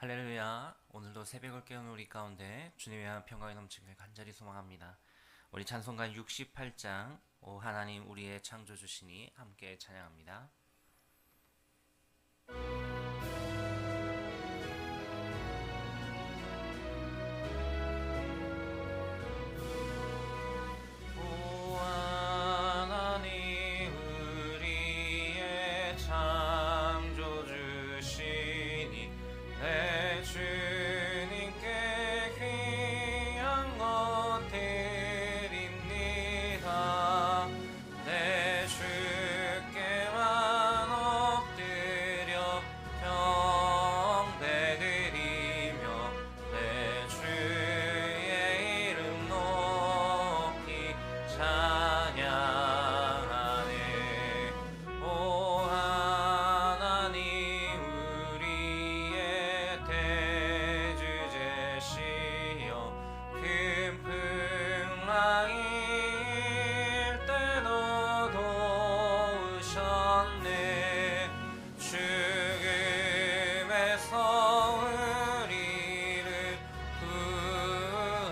할렐루야. 오늘도 새벽을 깨우는 우리 가운데 주님의 한 평강이 넘치길 간절히 소망합니다. 우리 찬송가 68장 오 하나님 우리의 창조주시니 함께 찬양합니다. 오 하나님 우리의 창조주시니 내 주님께 귀한 것 드립니다. 내 주께만 엎드려 경배드리며 내 주의 이름 높이 찬양하네. 오 하나님 우리의 대주제시여 큰 풍랑일 때도 도우셨네. 죽음에서 우리를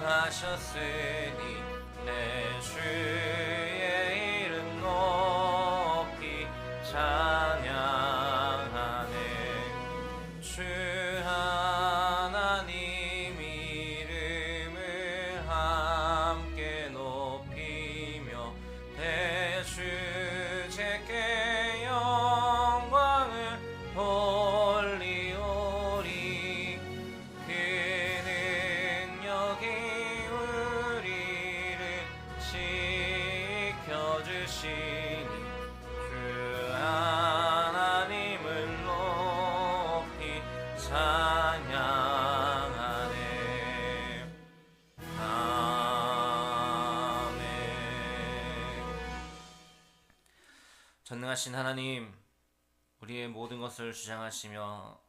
구하셨으니 내 주의 이름 높이 찬양하네. 주 하나님 이름을 함께 높이며 대주제께 영광을 돌리오리. 그 능력이 우리를 지켜주시니 주 하나님을 높이 찬양하네. 아멘. 전능하신 하나님, 우리의 모든 것을 주장하시며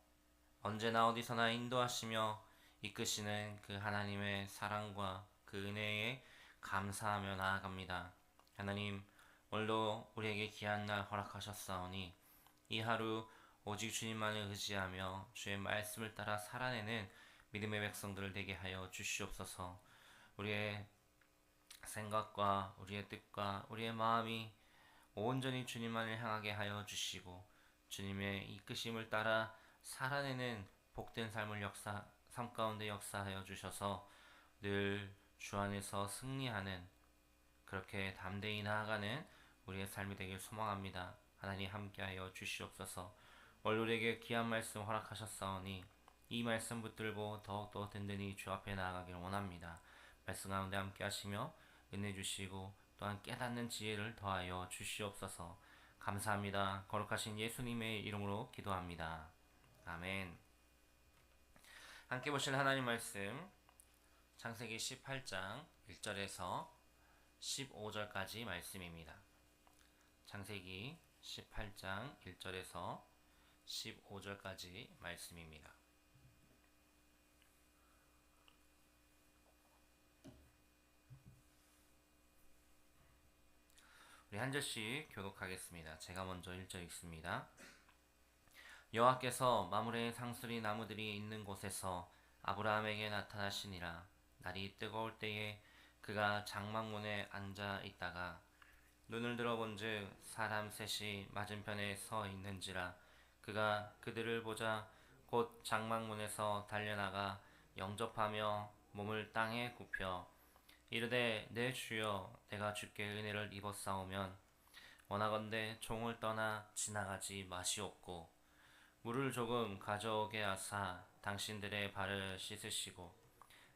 언제나 어디서나 인도하시며 이끄시는 그 하나님의 사랑과 그 은혜에 감사하며 나아갑니다. 하나님, 오늘도 우리에게 귀한 날 허락하셨사오니 이 하루 오직 주님만을 의지하며 주의 말씀을 따라 살아내는 믿음의 백성들 되게 하여 주시옵소서. 우리의 생각과 우리의 뜻과 우리의 마음이 온전히 주님만을 향하게 하여 주시고 주님의 이끄심을 따라 살아내는 복된 삶을 삶 가운데 역사하여 주셔서 늘 주 안에서 승리하는, 그렇게 담대히 나아가는 우리의 삶이 되길 소망합니다. 하나님 함께하여 주시옵소서. 오늘 우리에게 귀한 말씀 허락하셨사오니 이 말씀 붙들고 더욱더 든든히 주 앞에 나아가길 원합니다. 말씀 가운데 함께하시며 은혜 주시고 또한 깨닫는 지혜를 더하여 주시옵소서. 감사합니다. 거룩하신 예수님의 이름으로 기도합니다. 아멘. 함께 보실 하나님 말씀 창세기 18장 1절에서 15절까지 말씀입니다. 창세기 18장 1절에서 15절까지 말씀입니다. 우리 한 절씩 교독하겠습니다. 제가 먼저 1절 읽습니다. 여호와께서 마므레 상수리 나무들이 있는 곳에서 아브라함에게 나타나시니라. 날이 뜨거울 때에 그가 장막문에 앉아 있다가 눈을 들어본즉 사람 셋이 맞은편에 서 있는지라. 그가 그들을 보자 곧 장막문에서 달려나가 영접하며 몸을 땅에 굽혀 이르되 내 주여 내가 주께 은혜를 입었사오면 원하건대 종을 떠나 지나가지 마시옵고 물을 조금 가져오게 하사 당신들의 발을 씻으시고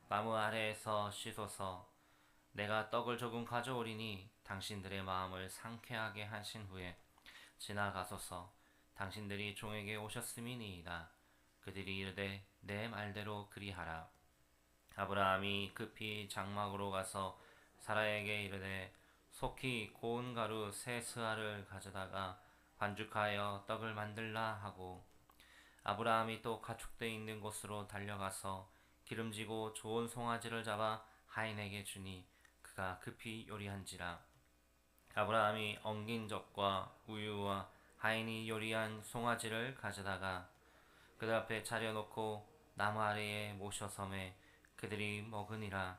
나무 아래에서 씻어서 내가 떡을 조금 가져오리니 당신들의 마음을 상쾌하게 하신 후에 지나가소서. 당신들이 종에게 오셨음이니이다. 그들이 이르되 내 말대로 그리하라. 아브라함이 급히 장막으로 가서 사라에게 이르되 속히 고운 가루 세 스아를 가져다가 반죽하여 떡을 만들라 하고 아브라함이 또 가축대 있는 곳으로 달려가서 기름지고 좋은 송아지를 잡아 하인에게 주니 그가 급히 요리한지라. 아브라함이 엉긴 젖과 우유와 하인이 요리한 송아지를 가져다가 그들 앞에 차려놓고 나무 아래에 모셔 섬에 그들이 먹으니라.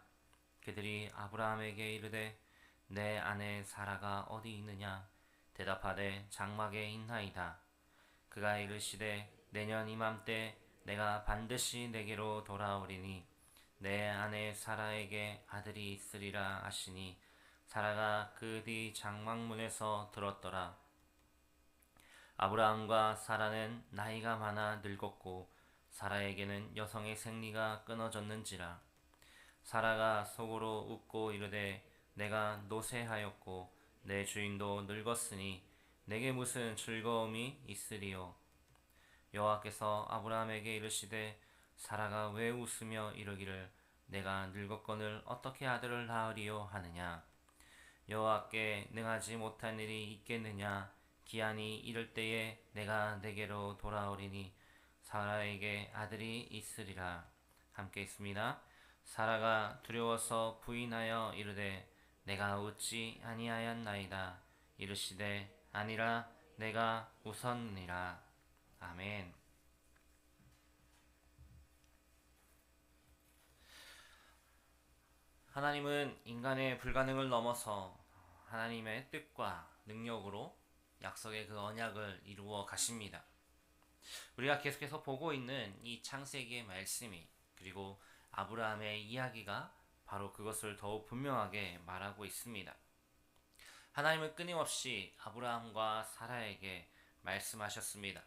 그들이 아브라함에게 이르되 내 아내 사라가 어디 있느냐? 대답하되 장막에 있나이다. 그가 이르시되 내년 이맘때 내가 반드시 내게로 돌아오리니 내 아내 사라에게 아들이 있으리라 하시니 사라가 그 뒤 장막문에서 들었더라. 아브라함과 사라는 나이가 많아 늙었고 사라에게는 여성의 생리가 끊어졌는지라. 사라가 속으로 웃고 이르되 내가 노쇠하였고 내 주인도 늙었으니 내게 무슨 즐거움이 있으리요. 여호와께서 아브라함에게 이르시되 사라가 왜 웃으며 이르기를 내가 늙었거늘 어떻게 아들을 낳으리요 하느냐. 여호와께 능하지 못한 일이 있겠느냐. 기한이 이를 때에 내가 내게로 돌아오리니 사라에게 아들이 있으리라. 함께 있습니다. 사라가 두려워서 부인하여 이르되 내가 웃지 아니하였나이다. 이르시되 아니라 내가 웃었느니라. 아멘. 하나님은 인간의 불가능을 넘어서 하나님의 뜻과 능력으로 약속의 그 언약을 이루어 가십니다. 우리가 계속해서 보고 있는 이 창세기의 말씀이 그리고 아브라함의 이야기가 바로 그것을 더욱 분명하게 말하고 있습니다. 하나님은 끊임없이 아브라함과 사라에게 말씀하셨습니다.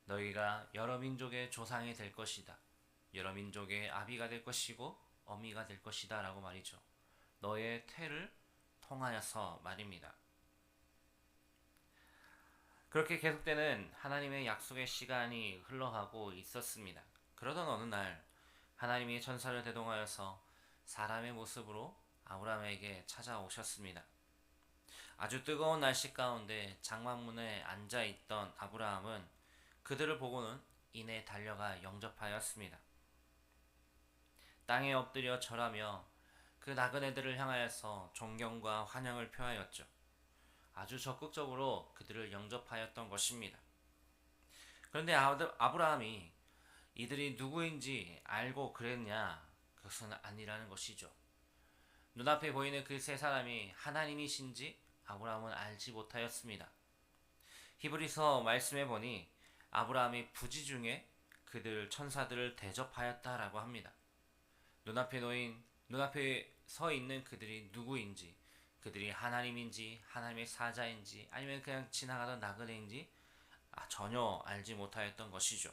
너희가 여러 민족의 조상이 될 것이다. 여러 민족의 아비가 될 것이고 어미가 될 것이다 라고 말이죠. 너의 태를 통하여서 말입니다. 그렇게 계속되는 하나님의 약속의 시간이 흘러가고 있었습니다. 그러던 어느 날 하나님이 천사를 대동하여서 사람의 모습으로 아브라함에게 찾아오셨습니다. 아주 뜨거운 날씨 가운데 장막문에 앉아있던 아브라함은 그들을 보고는 이내 달려가 영접하였습니다. 땅에 엎드려 절하며 그 나그네들을 향하여서 존경과 환영을 표하였죠. 아주 적극적으로 그들을 영접하였던 것입니다. 그런데 아브라함이 이들이 누구인지 알고 그랬냐? 그것은 아니라는 것이죠. 눈앞에 보이는 그 세 사람이 하나님이신지 아브라함은 알지 못하였습니다. 히브리서 말씀해 보니 아브라함이 부지 중에 그들 천사들을 대접하였다라고 합니다. 눈앞에 서 있는 그들이 누구인지, 그들이 하나님인지, 하나님의 사자인지, 아니면 그냥 지나가던 나그네인지 전혀 알지 못하였던 것이죠.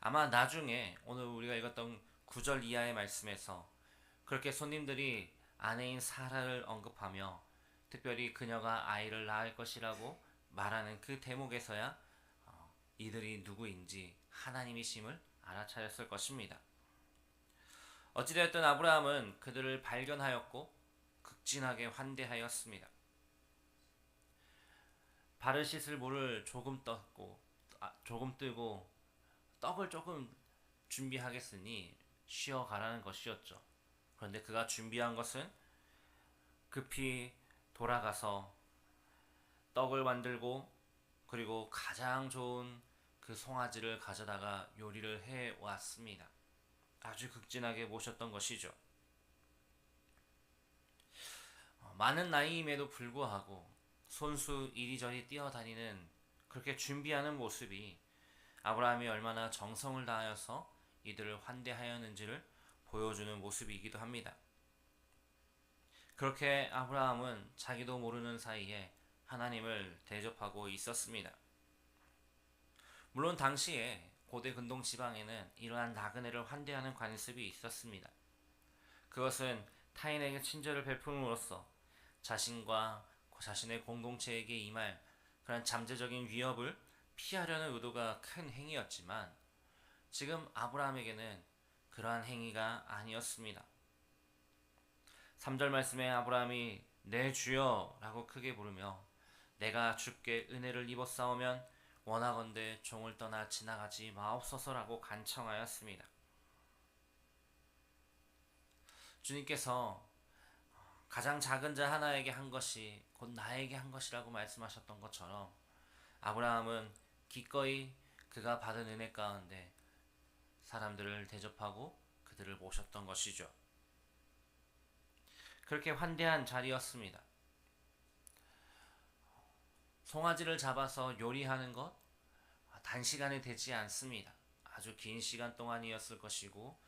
아마 나중에 오늘 우리가 읽었던 9절 이하의 말씀에서 그렇게 손님들이 아내인 사라를 언급하며 특별히 그녀가 아이를 낳을 것이라고 말하는 그 대목에서야 이들이 누구인지 하나님이심을 알아차렸을 것입니다. 어찌되었든 아브라함은 그들을 발견하였고 극진하게 환대하였습니다. 발을 씻을 물을 조금 뜨고 떡을 조금 준비하겠으니 쉬어가라는 것이었죠. 그런데 그가 준비한 것은 급히 돌아가서 떡을 만들고 그리고 가장 좋은 그 송아지를 가져다가 요리를 해왔습니다. 아주 극진하게 모셨던 것이죠. 많은 나이임에도 불구하고 손수 이리저리 뛰어다니는 그렇게 준비하는 모습이 아브라함이 얼마나 정성을 다하여서 이들을 환대하였는지를 보여주는 모습이기도 합니다. 그렇게 아브라함은 자기도 모르는 사이에 하나님을 대접하고 있었습니다. 물론 당시에 고대 근동 지방에는 이러한 나그네를 환대하는 관습이 있었습니다. 그것은 타인에게 친절을 베풀음으로써 자신과 자신의 공동체에게 임할 그런 잠재적인 위협을 피하려는 의도가 큰 행위였지만 지금 아브라함에게는 그러한 행위가 아니었습니다. 3절 말씀에 아브라함이 내 주여 라고 크게 부르며 내가 주께 은혜를 입었사오면 원하건대 종을 떠나 지나가지 마옵소서라고 간청하였습니다. 주님께서 가장 작은 자 하나에게 한 것이 곧 나에게 한 것이라고 말씀하셨던 것처럼 아브라함은 기꺼이 그가 받은 은혜 가운데 사람들을 대접하고 그들을 모셨던 것이죠. 그렇게 환대한 자리였습니다. 송아지를 잡아서 요리하는 것 단시간에 되지 않습니다. 아주 긴 시간 동안이었을 것이고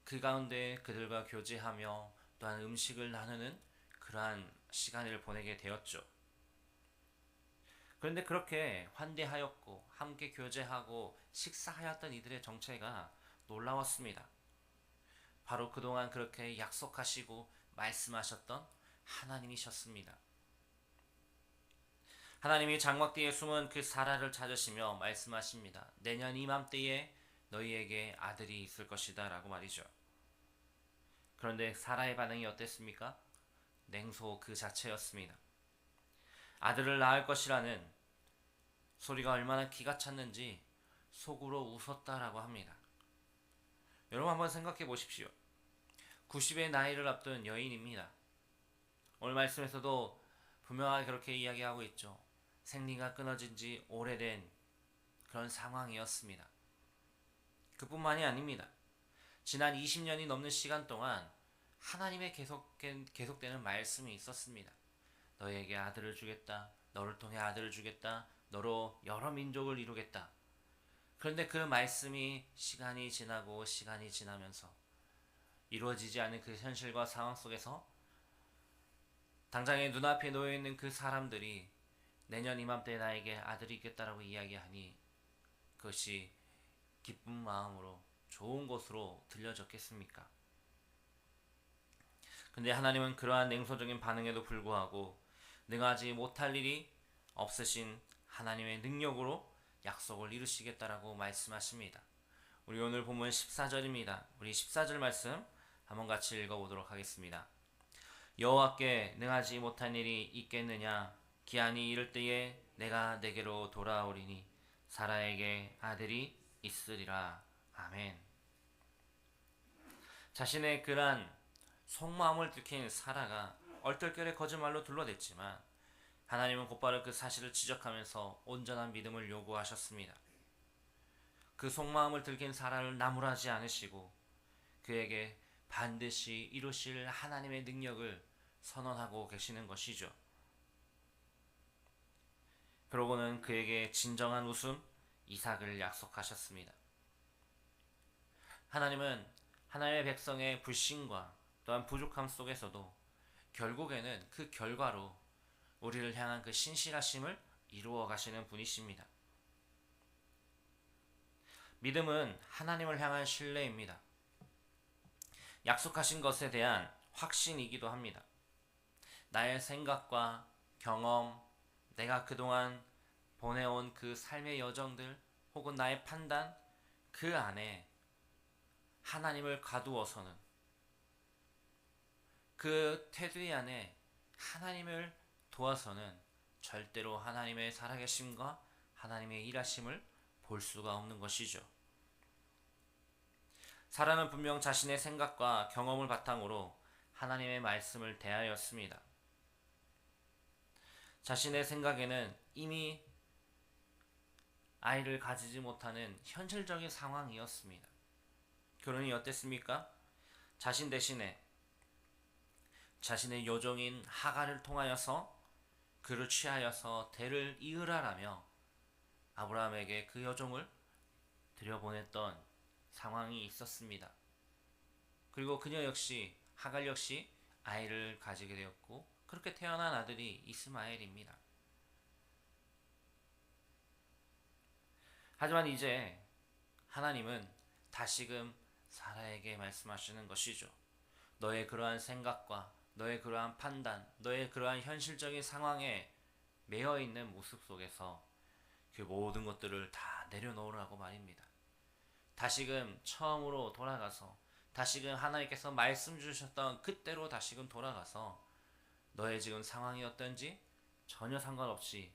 그 가운데 그들과 교제하며 또한 음식을 나누는 그러한 시간을 보내게 되었죠. 그런데 그렇게 환대하였고 함께 교제하고 식사하였던 이들의 정체가 놀라웠습니다. 바로 그동안 그렇게 약속하시고 말씀하셨던 하나님이셨습니다. 하나님이 장막 뒤에 숨은 그 사라를 찾으시며 말씀하십니다. 내년 이맘때에 너희에게 아들이 있을 것이다 라고 말이죠. 그런데 사라의 반응이 어땠습니까? 냉소 그 자체였습니다. 아들을 낳을 것이라는 소리가 얼마나 기가 찼는지 속으로 웃었다라고 합니다. 여러분 한번 생각해 보십시오. 90의 나이를 앞둔 여인입니다. 오늘 말씀에서도 분명하게 그렇게 이야기하고 있죠. 생리가 끊어진 지 오래된 그런 상황이었습니다. 그뿐만이 아닙니다. 지난 20년이 넘는 시간 동안 하나님의 계속되는 말씀이 있었습니다. 너에게 아들을 주겠다. 너를 통해 아들을 주겠다. 너로 여러 민족을 이루겠다. 그런데 그 말씀이 시간이 지나고 시간이 지나면서 이루어지지 않은 그 현실과 상황 속에서 당장에 눈앞에 놓여있는 그 사람들이 내년 이맘때 나에게 아들이 있겠다라고 이야기하니 그것이 기쁜 마음으로 좋은 것으로 들려졌겠습니까? 근데 하나님은 그러한 냉소적인 반응에도 불구하고 능하지 못할 일이 없으신 하나님의 능력으로 약속을 이루시겠다라고 말씀하십니다. 우리 오늘 본문 14절입니다. 우리 14절 말씀 한번 같이 읽어보도록 하겠습니다. 여호와께 능하지 못한 일이 있겠느냐? 기한이 이를 때에 내가 내게로 돌아오리니 사라에게 아들이 있으리라. 아멘. 자신의 그러한 속마음을 들킨 사라가 얼떨결에 거짓말로 둘러댔지만 하나님은 곧바로 그 사실을 지적하면서 온전한 믿음을 요구하셨습니다. 그 속마음을 들킨 사라를 나무라지 않으시고 그에게 반드시 이루실 하나님의 능력을 선언하고 계시는 것이죠. 그러고는 그에게 진정한 웃음, 이삭을 약속하셨습니다. 하나님은 하나님의 백성의 불신과 또한 부족함 속에서도 결국에는 그 결과로 우리를 향한 그 신실하심을 이루어 가시는 분이십니다. 믿음은 하나님을 향한 신뢰입니다. 약속하신 것에 대한 확신이기도 합니다. 나의 생각과 경험, 내가 그동안 보내온 그 삶의 여정들 혹은 나의 판단 그 안에 하나님을 가두어서는 그 테두리 안에 하나님을 도와서는 절대로 하나님의 살아계심과 하나님의 일하심을 볼 수가 없는 것이죠. 사라는 분명 자신의 생각과 경험을 바탕으로 하나님의 말씀을 대하였습니다. 자신의 생각에는 이미 아이를 가지지 못하는 현실적인 상황이었습니다. 그러니 어땠습니까? 자신 대신에 자신의 요종인 하갈을 통하여서 그를 취하여서 대를 이으라라며 아브라함에게 그 여종을 들여보냈던 상황이 있었습니다. 그리고 그녀 역시 하갈 역시 아이를 가지게 되었고 그렇게 태어난 아들이 이스마엘입니다. 하지만 이제 하나님은 다시금 사라에게 말씀하시는 것이죠. 너의 그러한 생각과 너의 그러한 판단, 너의 그러한 현실적인 상황에 매여 있는 모습 속에서 그 모든 것들을 다 내려놓으라고 말입니다. 다시금 처음으로 돌아가서 다시금 하나님께서 말씀 주셨던 그때로 다시금 돌아가서 너의 지금 상황이 어떤지 전혀 상관없이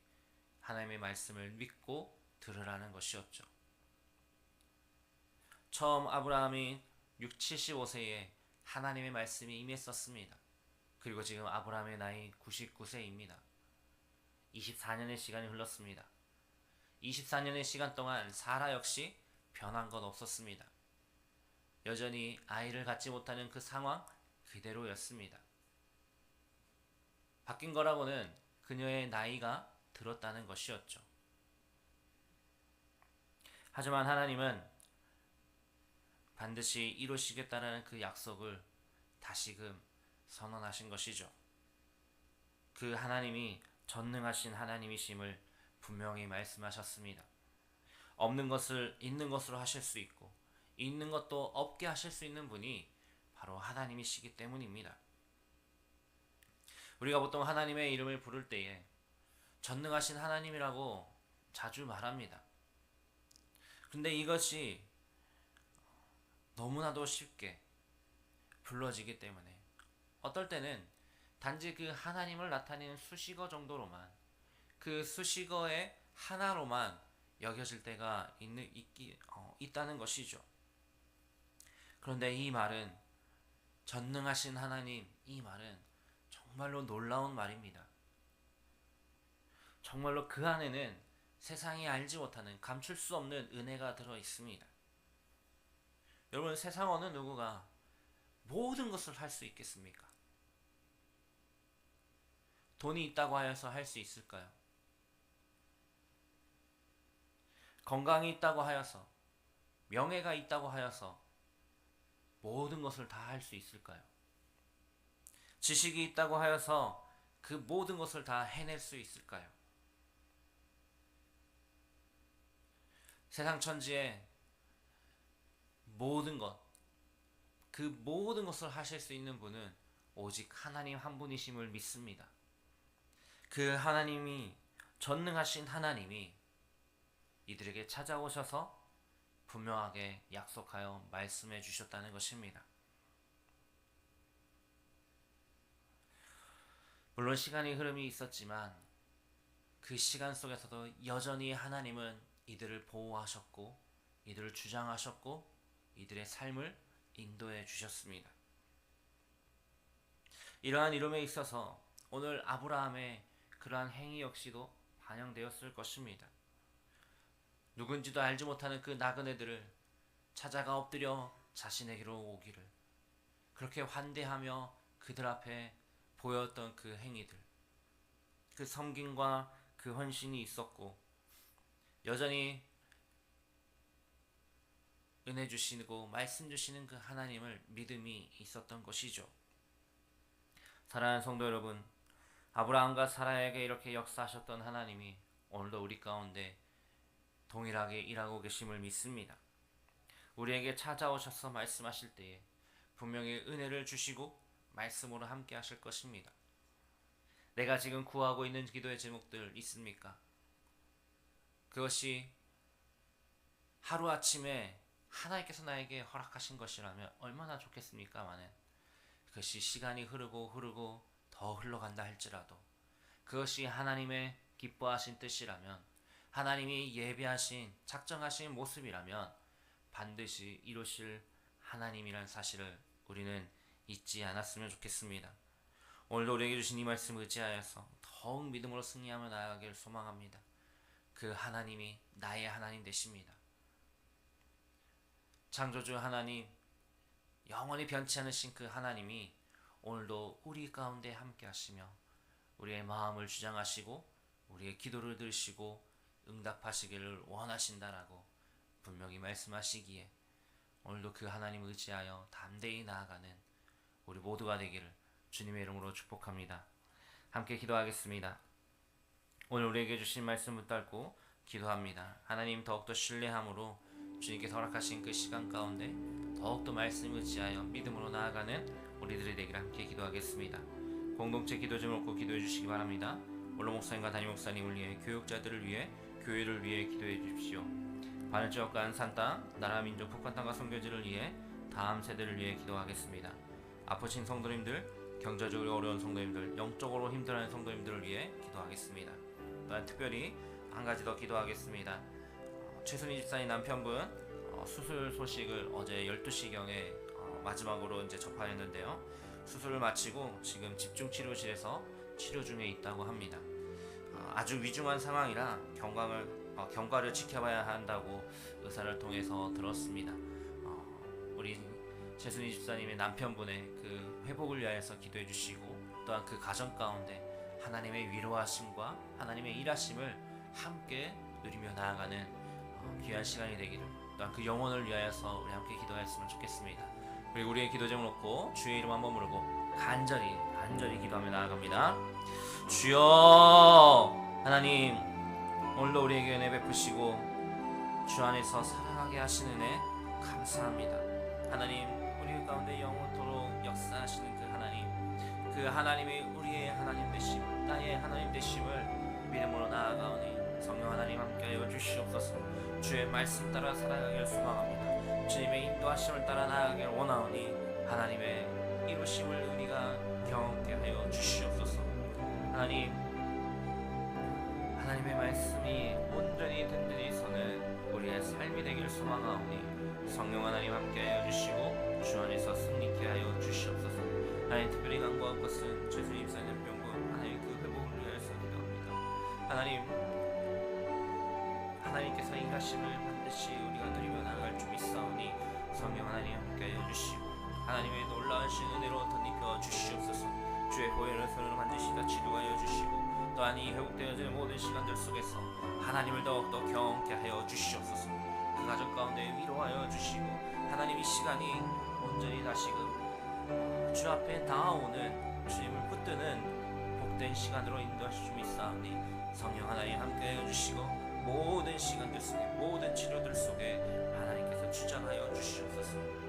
하나님의 말씀을 믿고 들으라는 것이었죠. 처음 아브라함이 75세에 하나님의 말씀이 임했었습니다. 그리고 지금 아브라함의 나이 99세입니다. 24년의 시간이 흘렀습니다. 24년의 시간 동안 사라 역시 변한 건 없었습니다. 여전히 아이를 갖지 못하는 그 상황 그대로였습니다. 바뀐 거라고는 그녀의 나이가 들었다는 것이었죠. 하지만 하나님은 반드시 이루시겠다는 그 약속을 다시금 선언하신 것이죠. 그 하나님이 전능하신 하나님이심을 분명히 말씀하셨습니다. 없는 것을 있는 것으로 하실 수 있고 있는 것도 없게 하실 수 있는 분이 바로 하나님이시기 때문입니다. 우리가 보통 하나님의 이름을 부를 때에 전능하신 하나님이라고 자주 말합니다. 근데 이것이 너무나도 쉽게 불러지기 때문에 어떨 때는 단지 그 하나님을 나타내는 수식어 정도로만, 그 수식어의 하나로만 여겨질 때가 있다는 것이죠. 그런데 이 말은, 전능하신 하나님, 이 말은 정말로 놀라운 말입니다. 정말로 그 안에는 세상이 알지 못하는 감출 수 없는 은혜가 들어 있습니다. 여러분, 세상 어느 누구가 모든 것을 할 수 있겠습니까? 돈이 있다고 하여서 할 수 있을까요? 건강이 있다고 하여서, 명예가 있다고 하여서 모든 것을 다 할 수 있을까요? 지식이 있다고 하여서 그 모든 것을 다 해낼 수 있을까요? 세상 천지의 모든 것, 그 모든 것을 하실 수 있는 분은 오직 하나님 한 분이심을 믿습니다. 그 하나님이, 전능하신 하나님이 이들에게 찾아오셔서 분명하게 약속하여 말씀해 주셨다는 것입니다. 물론 시간의 흐름이 있었지만 그 시간 속에서도 여전히 하나님은 이들을 보호하셨고 이들을 주장하셨고 이들의 삶을 인도해 주셨습니다. 이러한 이름에 있어서 오늘 아브라함의 그러한 행위 역시도 반영되었을 것입니다. 누군지도 알지 못하는 그 나그네들을 찾아가 엎드려 자신에게로 오기를, 그렇게 환대하며 그들 앞에 보였던 그 행위들, 그 섬김과 그 헌신이 있었고 여전히 은혜 주시고 말씀 주시는 그 하나님을 믿음이 있었던 것이죠. 사랑하는 성도 여러분, 아브라함과 사라에게 이렇게 역사하셨던 하나님이 오늘도 우리 가운데 동일하게 일하고 계심을 믿습니다. 우리에게 찾아오셔서 말씀하실 때에 분명히 은혜를 주시고 말씀으로 함께 하실 것입니다. 내가 지금 구하고 있는 기도의 제목들 있습니까? 그것이 하루아침에 하나님께서 나에게 허락하신 것이라면 얼마나 좋겠습니까마는, 그것이 시간이 흐르고 더 흘러간다 할지라도 그것이 하나님의 기뻐하신 뜻이라면, 하나님이 예비하신 작정하신 모습이라면 반드시 이루실 하나님이란 사실을 우리는 잊지 않았으면 좋겠습니다. 오늘도 우리에게 주신 이 말씀 의지하여서 더욱 믿음으로 승리하며 나아가길 소망합니다. 그 하나님이 나의 하나님 되십니다. 창조주 하나님, 영원히 변치 않으신 그 하나님이 오늘도 우리 가운데 함께 하시며 우리의 마음을 주장하시고 우리의 기도를 들으시고 응답하시기를 원하신다라고 분명히 말씀하시기에 오늘도 그 하나님 의지하여 담대히 나아가는 우리 모두가 되기를 주님의 이름으로 축복합니다. 함께 기도하겠습니다. 오늘 우리에게 주신 말씀 붙들고 기도합니다. 하나님, 더욱더 신뢰함으로 주님께서 허락하신 그 시간 가운데 더욱더 말씀을 의지하여 믿음으로 나아가는 우리들이 되기를 함께 기도하겠습니다. 공동체 기도 좀 놓고 기도해 주시기 바랍니다. 원로 목사님과 담임 목사님을 위해, 교육자들을 위해, 교회를 위해 기도해 주십시오. 바늘지역과 안산땅, 나라 민족 북한땅과 선교지를 위해, 다음 세대를 위해 기도하겠습니다. 아프신 성도님들, 경제적으로 어려운 성도님들, 영적으로 힘들어하는 성도님들을 위해 기도하겠습니다. 또한 특별히 한 가지 더 기도하겠습니다. 최순희 집사님 남편분 수술 소식을 어제 12시경에 마지막으로 이제 접하였는데요. 수술을 마치고 지금 집중치료실에서 치료 중에 있다고 합니다. 아주 위중한 상황이라 경과를 지켜봐야 한다고 의사를 통해서 들었습니다. 우리 재순이 집사님의 남편분의 그 회복을 위하여서 기도해 주시고, 또한 그 가정 가운데 하나님의 위로하심과 하나님의 일하심을 함께 누리며 나아가는 귀한 시간이 되기를, 또한 그 영혼을 위하여서 우리 함께 기도하였으면 좋겠습니다. 그리고 우리의 기도 제목 놓고 주의 이름 한번 부르고 간절히 기도하며 나아갑니다. 주여, 하나님 오늘도 우리에게 은혜 베푸시고 주 안에서 살아가게 하시는 은혜 감사합니다. 하나님, 우리 가운데 영원토록 역사하시는 그 하나님이 우리의 하나님 되심, 나의 하나님 되심을 믿음으로 나아가오니 성령 하나님 함께하여 주시옵소서. 주의 말씀 따라 살아가기를 소망합니다. 주님의 인도하심을 따라 나아가기를 원하오니 하나님의 이루심을 우리가 경험케 하여 주시옵소서. 하나님, 하나님의 말씀이 온전히 든든히 서는 우리의 삶이 되기를 소망하오니 성령 하나님 함께하여 주시고 주 안에서 승리케 하여 주시옵소서. 하나님, 특별히 간구할 것은 죄수님 사는 병과 하나님 그 회복을 위하여서 기도합니다. 하나님, 하나님께서 일하심을 반드시 우리가 누리며 나아갈 줄 믿사오니 성령 하나님 함께하여 주시고 하나님의 놀라우신 은혜로 덧입혀 주시옵소서. 주의 보혈의 손으로 반드시 다 치료하여 주시고, 또한 이 회복되어지는 모든 시간들 속에서 하나님을 더욱더 경험케 하여 주시옵소서. 그 가정 가운데 위로하여 주시고 하나님, 이 시간이 온전히 다시금 주 앞에 다가오는 주님을 붙드는 복된 시간으로 인도하실 줄 믿사오니 성령 하나님 함께하여 주시고 모든 시간들 속에, 모든 치료들 속에 하나님께서 주장하여 주시옵소서.